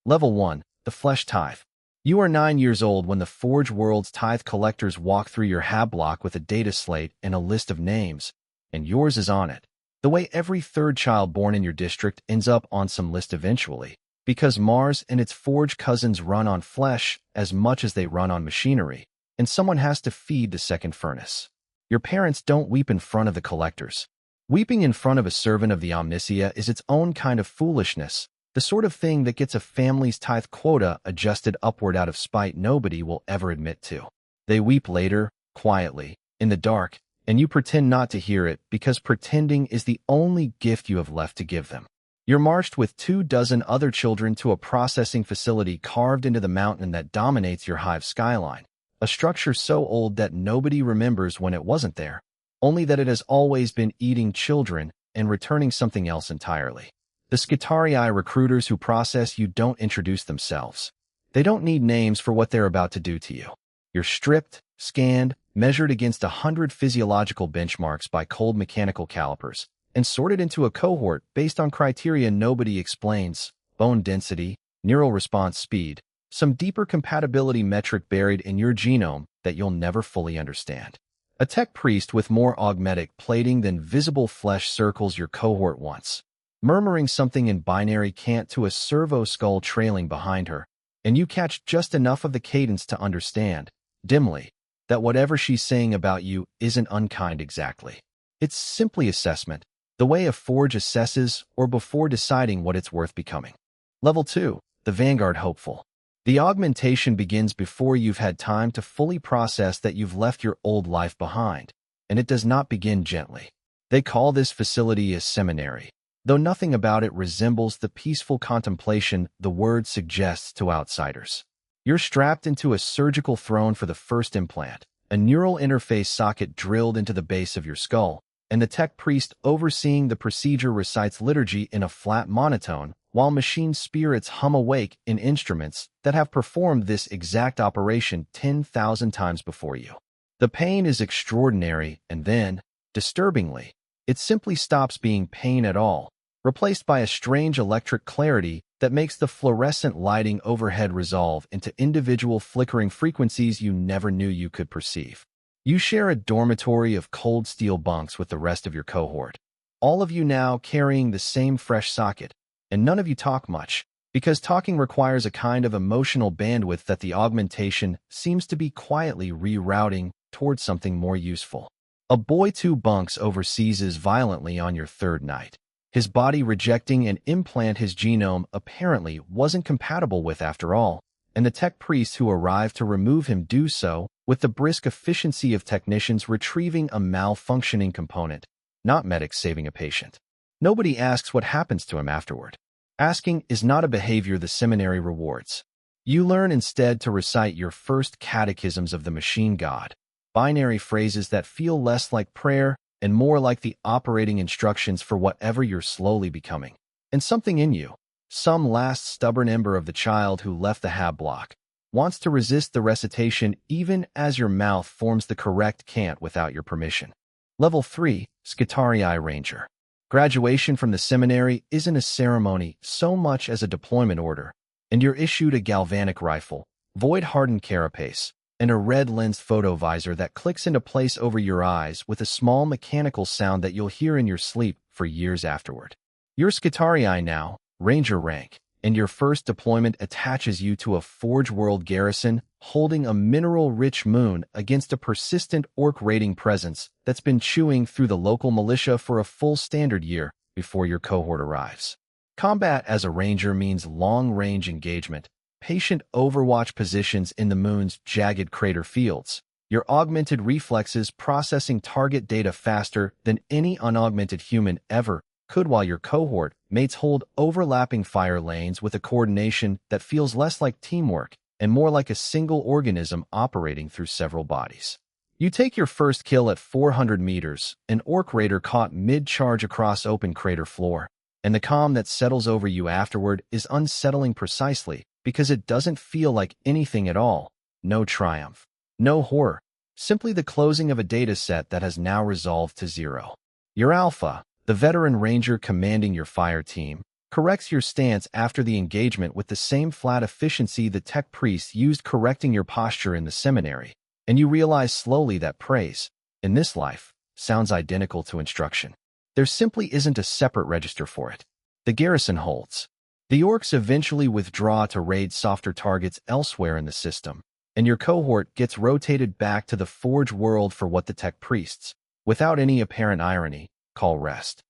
Level 1. The Flesh Tithe. You are 9 years old when the Forge World's tithe collectors walk through your hab block with a data slate and a list of names, and yours is on it. The way every third child born in your district ends up on some list eventually, because Mars and its Forge cousins run on flesh as much as they run on machinery, and someone has to feed the second furnace. Your parents don't weep in front of the collectors. Weeping in front of a servant of the Omnissiah is its own kind of foolishness, the sort of thing that gets a family's tithe quota adjusted upward out of spite nobody will ever admit to. They weep later, quietly, in the dark, and you pretend not to hear it because pretending is the only gift you have left to give them. You're marched with 24 other children to a processing facility carved into the mountain that dominates your hive skyline, a structure so old that nobody remembers when it wasn't there, only that it has always been eating children and returning something else entirely. The Skitarii recruiters who process you don't introduce themselves. They don't need names for what they're about to do to you. You're stripped, scanned, measured against 100 physiological benchmarks by cold mechanical calipers, and sorted into a cohort based on criteria nobody explains: bone density, neural response speed, some deeper compatibility metric buried in your genome that you'll never fully understand. A tech-priest with more augmetic plating than visible flesh circles your cohort once, murmuring something in binary cant to a servo skull trailing behind her, and you catch just enough of the cadence to understand, dimly, that whatever she's saying about you isn't unkind exactly. It's simply assessment, the way a forge assesses or before deciding what it's worth becoming. Level 2. The Vanguard Hopeful. The augmentation begins before you've had time to fully process that you've left your old life behind, and it does not begin gently. They call this facility a seminary, though nothing about it resembles the peaceful contemplation the word suggests to outsiders. You're strapped into a surgical throne for the first implant, a neural interface socket drilled into the base of your skull, and the tech-priest overseeing the procedure recites liturgy in a flat monotone, while machine spirits hum awake in instruments that have performed this exact operation 10,000 times before you. The pain is extraordinary, and then, disturbingly, it simply stops being pain at all, replaced by a strange electric clarity that makes the fluorescent lighting overhead resolve into individual flickering frequencies you never knew you could perceive. You share a dormitory of cold steel bunks with the rest of your cohort, all of you now carrying the same fresh socket, and none of you talk much, because talking requires a kind of emotional bandwidth that the augmentation seems to be quietly rerouting towards something more useful. A boy 2 bunks overseizes violently on your third night, his body rejecting an implant his genome apparently wasn't compatible with after all, and the tech-priests who arrive to remove him do so with the brisk efficiency of technicians retrieving a malfunctioning component, not medics saving a patient. Nobody asks what happens to him afterward. Asking is not a behavior the seminary rewards. You learn instead to recite your first catechisms of the machine god, binary phrases that feel less like prayer and more like the operating instructions for whatever you're slowly becoming. And something in you, some last stubborn ember of the child who left the hab block, wants to resist the recitation even as your mouth forms the correct cant without your permission. Level 3. Skitarii Ranger. Graduation from the seminary isn't a ceremony so much as a deployment order, and you're issued a galvanic rifle, void-hardened carapace, and a red-lensed photovisor that clicks into place over your eyes with a small mechanical sound that you'll hear in your sleep for years afterward. You're Skitarii now, Ranger rank, and your first deployment attaches you to a Forge World garrison holding a mineral-rich moon against a persistent orc-raiding presence that's been chewing through the local militia for a full standard year before your cohort arrives. Combat as a ranger means long-range engagement, patient overwatch positions in the moon's jagged crater fields, your augmented reflexes processing target data faster than any unaugmented human ever could, while your cohort mates hold overlapping fire lanes with a coordination that feels less like teamwork and more like a single organism operating through several bodies. You take your first kill at 400 meters, an orc raider caught mid-charge across open crater floor, and the calm that settles over you afterward is unsettling precisely because it doesn't feel like anything at all. No triumph, no horror, simply the closing of a data set that has now resolved to 0. Your alpha, the veteran ranger commanding your fire team, corrects your stance after the engagement with the same flat efficiency the Tech-Priest used correcting your posture in the Seminary, and you realize slowly that praise, in this life, sounds identical to instruction. There simply isn't a separate register for it. The garrison holds. The orcs eventually withdraw to raid softer targets elsewhere in the system, and your cohort gets rotated back to the Forge world for what the Tech-Priests, without any apparent irony, call rest.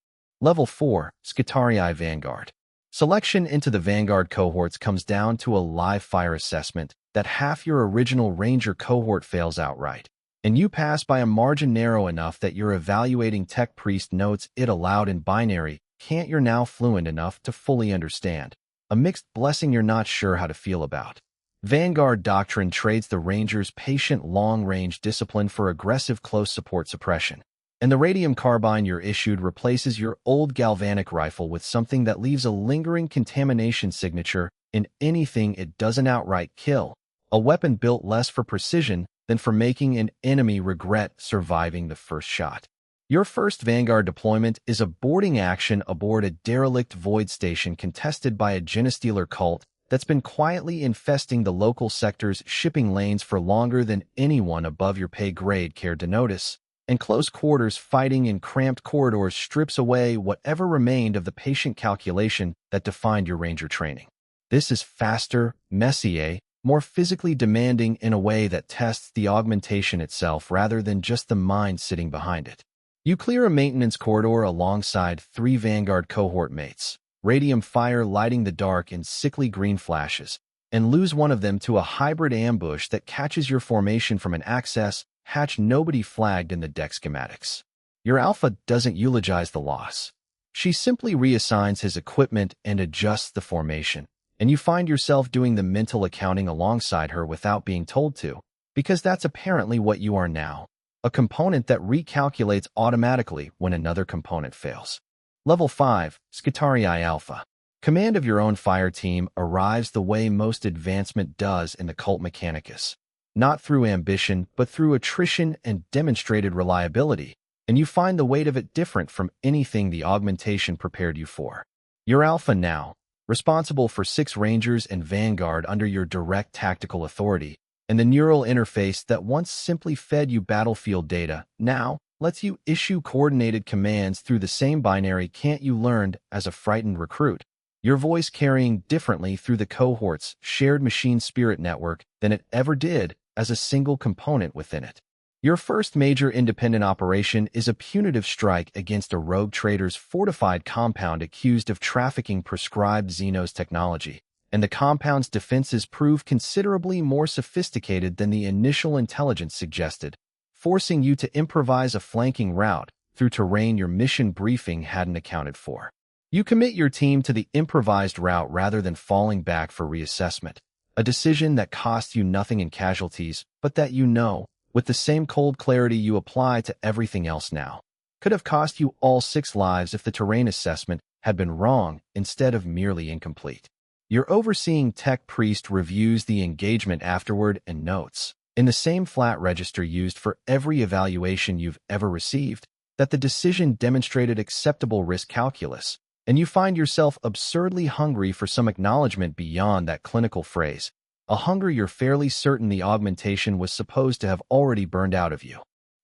Level 4, Skitarii Vanguard. Selection into the Vanguard cohorts comes down to a live fire assessment that half your original Ranger cohort fails outright, and you pass by a margin narrow enough that your evaluating Tech-Priest notes it aloud in binary, can't you're now fluent enough to fully understand. A mixed blessing you're not sure how to feel about. Vanguard doctrine trades the Ranger's patient long-range discipline for aggressive close support suppression, and the radium carbine you're issued replaces your old galvanic rifle with something that leaves a lingering contamination signature in anything it doesn't outright kill, a weapon built less for precision than for making an enemy regret surviving the first shot. Your first Vanguard deployment is a boarding action aboard a derelict void station contested by a Genestealer cult that's been quietly infesting the local sector's shipping lanes for longer than anyone above your pay grade cared to notice, and close quarters fighting in cramped corridors strips away whatever remained of the patient calculation that defined your Ranger training. This is faster, messier, more physically demanding in a way that tests the augmentation itself rather than just the mind sitting behind it. You clear a maintenance corridor alongside 3 Vanguard cohort mates, radium fire lighting the dark in sickly green flashes, and lose one of them to a hybrid ambush that catches your formation from an access hatch nobody flagged in the deck schematics. Your Alpha doesn't eulogize the loss. She simply reassigns his equipment and adjusts the formation, and you find yourself doing the mental accounting alongside her without being told to, because that's apparently what you are now. A component that recalculates automatically when another component fails. Level 5, Skitarii Alpha. Command of your own fire team arrives the way most advancement does in the Cult Mechanicus. Not through ambition, but through attrition and demonstrated reliability, and you find the weight of it different from anything the augmentation prepared you for. Your Alpha now, responsible for 6 Rangers and Vanguard under your direct tactical authority, and the neural interface that once simply fed you battlefield data, now lets you issue coordinated commands through the same binary can't you learned as a frightened recruit, your voice carrying differently through the cohort's shared machine spirit network than it ever did as a single component within it. Your first major independent operation is a punitive strike against a rogue trader's fortified compound accused of trafficking prescribed Xenos technology, and the compound's defenses prove considerably more sophisticated than the initial intelligence suggested, forcing you to improvise a flanking route through terrain your mission briefing hadn't accounted for. You commit your team to the improvised route rather than falling back for reassessment, a decision that costs you nothing in casualties, but that you know, with the same cold clarity you apply to everything else now, could have cost you all 6 lives if the terrain assessment had been wrong instead of merely incomplete. Your overseeing Tech-Priest reviews the engagement afterward and notes, in the same flat register used for every evaluation you've ever received, that the decision demonstrated acceptable risk calculus, and you find yourself absurdly hungry for some acknowledgement beyond that clinical phrase, a hunger you're fairly certain the augmentation was supposed to have already burned out of you.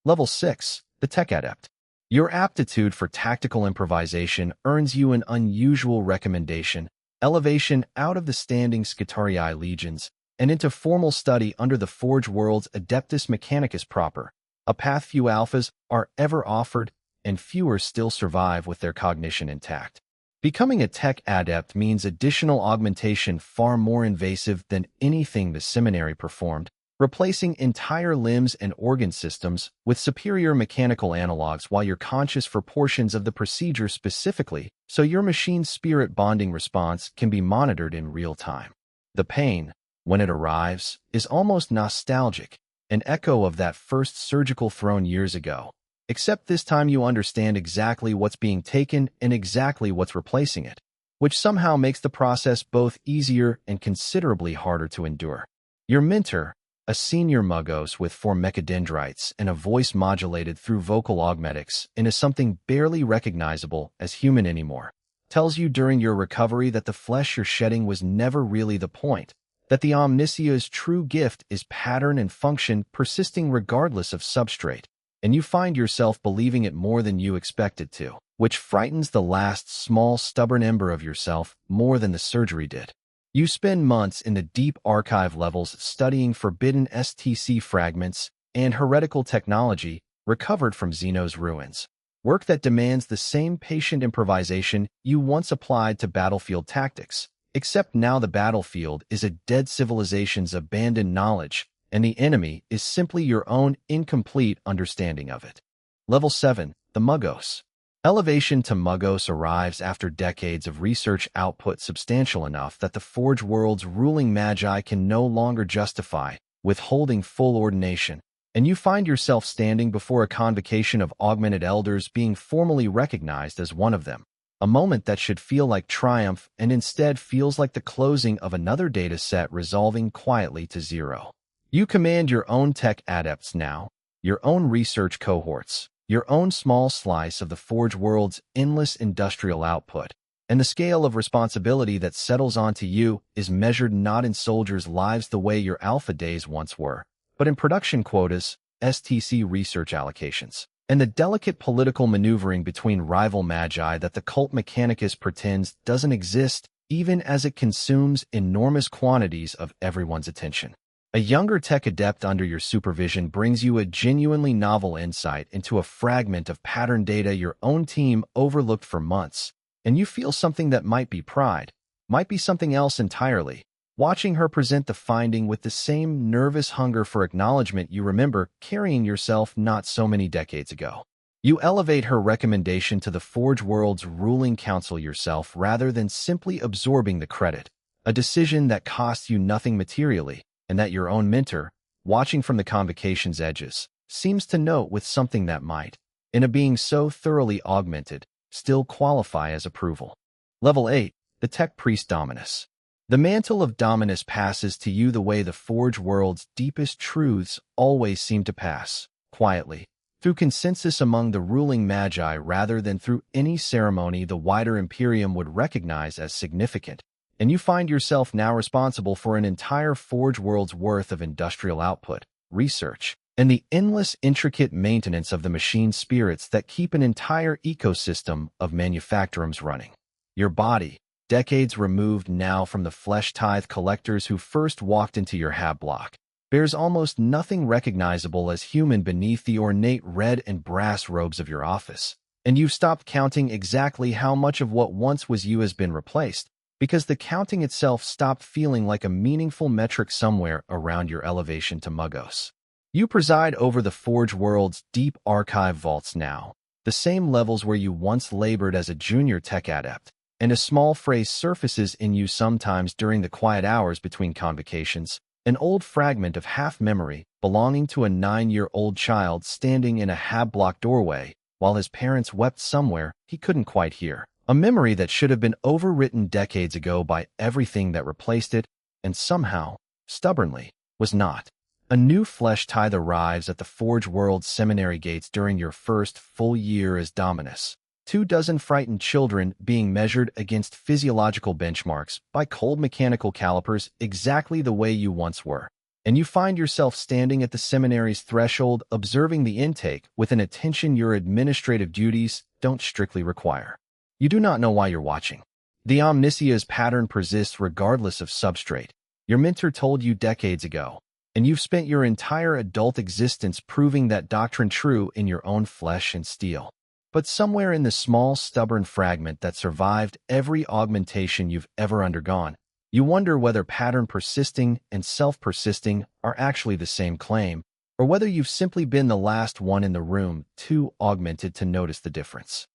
Level 6, the Tech Adept. Your aptitude for tactical improvisation earns you an unusual recommendation, elevation out of the standing Skitarii legions, and into formal study under the Forge world's Adeptus Mechanicus proper, a path few alphas are ever offered, and fewer still survive with their cognition intact. Becoming a tech adept means additional augmentation far more invasive than anything the Seminary performed, replacing entire limbs and organ systems with superior mechanical analogs while you're conscious for portions of the procedure specifically, so your machine's spirit bonding response can be monitored in real time. The pain, when it arrives, is almost nostalgic, an echo of that first surgical throne years ago, except this time you understand exactly what's being taken and exactly what's replacing it, which somehow makes the process both easier and considerably harder to endure. Your mentor, a senior Magos with 4 mechadendrites and a voice modulated through vocal augmetics into something barely recognizable as human anymore, tells you during your recovery that the flesh you're shedding was never really the point, that the Omnissiah's true gift is pattern and function persisting regardless of substrate, and you find yourself believing it more than you expected to, which frightens the last small stubborn ember of yourself more than the surgery did. You spend months in the deep archive levels studying forbidden STC fragments and heretical technology recovered from Xeno's ruins, work that demands the same patient improvisation you once applied to battlefield tactics, except now the battlefield is a dead civilization's abandoned knowledge, and the enemy is simply your own incomplete understanding of it. Level 7, the Magos. Elevation to Magos arrives after decades of research output substantial enough that the Forge World's ruling magi can no longer justify withholding full ordination, and you find yourself standing before a convocation of augmented elders being formally recognized as one of them. A moment that should feel like triumph and instead feels like the closing of another data set resolving quietly to zero. You command your own tech adepts now, your own research cohorts, your own small slice of the Forge World's endless industrial output, and the scale of responsibility that settles onto you is measured not in soldiers' lives the way your alpha days once were, but in production quotas, STC research allocations, and the delicate political maneuvering between rival magi that the Cult Mechanicus pretends doesn't exist even as it consumes enormous quantities of everyone's attention. A younger tech adept under your supervision brings you a genuinely novel insight into a fragment of pattern data your own team overlooked for months, and you feel something that might be pride, might be something else entirely. Watching her present the finding with the same nervous hunger for acknowledgement you remember carrying yourself not so many decades ago. You elevate her recommendation to the Forge World's ruling council yourself rather than simply absorbing the credit, a decision that costs you nothing materially, and that your own mentor, watching from the convocation's edges, seems to note with something that might, in a being so thoroughly augmented, still qualify as approval. Level 8, the Tech-Priest Dominus. The mantle of Dominus passes to you the way the Forge World's deepest truths always seem to pass, quietly, through consensus among the ruling magi rather than through any ceremony the wider Imperium would recognize as significant, and you find yourself now responsible for an entire Forge World's worth of industrial output, research, and the endless intricate maintenance of the machine spirits that keep an entire ecosystem of manufactorums running. Your body, decades removed now from the Flesh Tithe collectors who first walked into your hab block, bears almost nothing recognizable as human beneath the ornate red and brass robes of your office, and you've stopped counting exactly how much of what once was you has been replaced, because the counting itself stopped feeling like a meaningful metric somewhere around your elevation to Magos. You preside over the Forge World's deep archive vaults now, the same levels where you once labored as a junior tech adept, and a small phrase surfaces in you sometimes during the quiet hours between convocations, an old fragment of half-memory belonging to a 9-year-old child standing in a hab-block doorway while his parents wept somewhere he couldn't quite hear. A memory that should have been overwritten decades ago by everything that replaced it, and somehow, stubbornly, was not. A new Flesh Tithe arrives at the Forge World's Seminary gates during your first full year as Dominus. 24 frightened children being measured against physiological benchmarks by cold mechanical calipers exactly the way you once were. And you find yourself standing at the seminary's threshold observing the intake with an attention your administrative duties don't strictly require. You do not know why you're watching. The Omnissiah's pattern persists regardless of substrate. Your mentor told you decades ago, and you've spent your entire adult existence proving that doctrine true in your own flesh and steel. But somewhere in the small, stubborn fragment that survived every augmentation you've ever undergone, you wonder whether pattern persisting and self-persisting are actually the same claim, or whether you've simply been the last one in the room too augmented to notice the difference.